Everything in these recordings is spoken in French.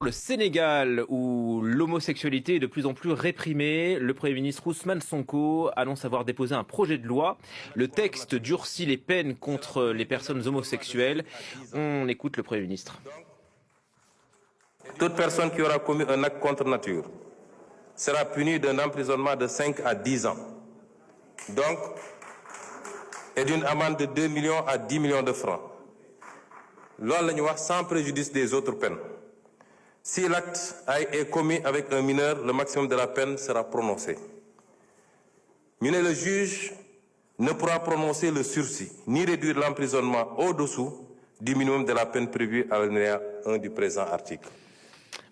Le Sénégal, où l'homosexualité est de plus en plus réprimée, le Premier ministre Ousmane Sonko annonce avoir déposé un projet de loi. Le texte durcit les peines contre les personnes homosexuelles. On écoute le Premier ministre. Toute personne qui aura commis un acte contre nature sera punie d'un emprisonnement de 5 à 10 ans. Donc, et d'une amende de 2 millions à 10 millions de francs. Loolu la ñu wax sans préjudice des autres peines. Si l'acte est commis avec un mineur, le maximum de la peine sera prononcé. Mais le juge ne pourra prononcer le sursis, ni réduire l'emprisonnement au-dessous du minimum de la peine prévue à l'alinéa 1 du présent article.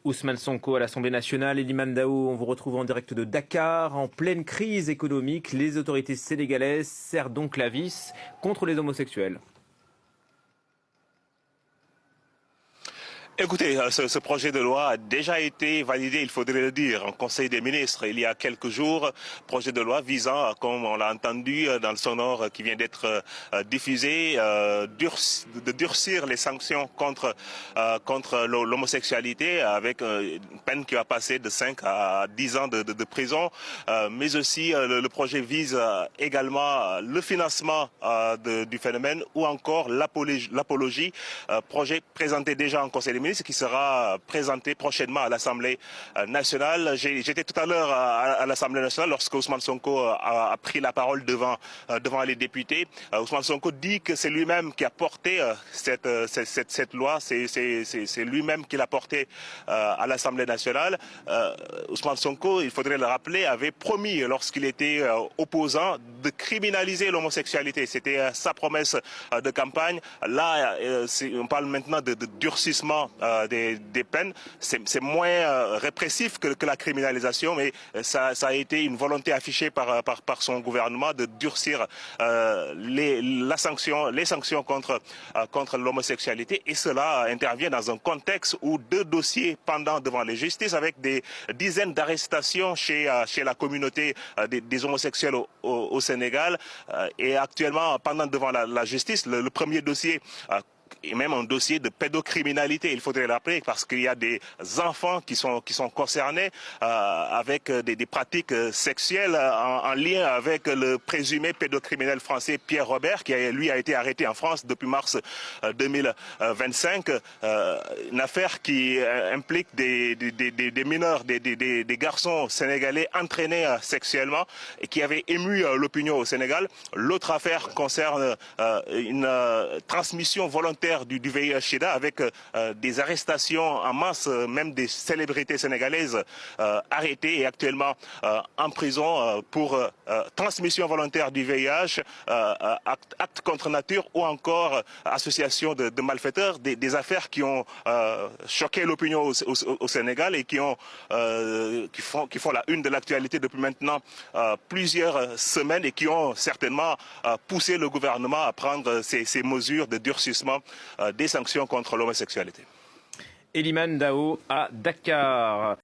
Ousmane Sonko à l'Assemblée nationale. Elimane Dao, on vous retrouve en direct de Dakar. En pleine crise économique, les autorités sénégalaises serrent donc la vis contre les homosexuels. Écoutez, ce projet de loi a déjà été validé, il faudrait le dire, en Conseil des ministres il y a quelques jours. Projet de loi visant, comme on l'a entendu dans le sonore qui vient d'être diffusé, de durcir les sanctions contre l'homosexualité avec une peine qui va passer de 5 à 10 ans de prison. Mais aussi, le projet vise également le financement du phénomène ou encore l'apologie. Projet présenté déjà en Conseil des ministres qui sera présenté prochainement à l'Assemblée nationale. J'étais tout à l'heure à l'Assemblée nationale lorsque Ousmane Sonko a pris la parole devant les députés. Ousmane Sonko dit que c'est lui-même qui a porté cette loi, c'est lui-même qui l'a portée à l'Assemblée nationale. Ousmane Sonko, il faudrait le rappeler, avait promis lorsqu'il était opposant de criminaliser l'homosexualité. C'était sa promesse de campagne. Là, on parle maintenant de durcissement des peines. C'est moins répressif que la criminalisation, mais ça a été une volonté affichée par son gouvernement de durcir les sanctions contre l'homosexualité. Et cela intervient dans un contexte où 2 dossiers pendants devant les justices avec des dizaines d'arrestations chez la communauté des homosexuels au Sénégal. Et actuellement, pendant devant la justice, le premier dossier et même un dossier de pédocriminalité, il faudrait le rappeler, parce qu'il y a des enfants qui sont concernés avec des pratiques sexuelles en lien avec le présumé pédocriminel français Pierre Robert, qui lui a été arrêté en France depuis mars 2025. Une affaire qui implique des mineurs, des garçons sénégalais entraînés sexuellement et qui avait ému l'opinion au Sénégal. L'autre affaire concerne une transmission volontaire du VIH/SIDA avec des arrestations en masse, même des célébrités sénégalaises arrêtées et actuellement en prison pour transmission volontaire du VIH, acte contre nature ou encore association de malfaiteurs, des affaires qui ont choqué l'opinion au Sénégal et qui font la une de l'actualité depuis maintenant plusieurs semaines et qui ont certainement poussé le gouvernement à prendre ces mesures de durcissement des sanctions contre l'homosexualité. Elimane Dao à Dakar.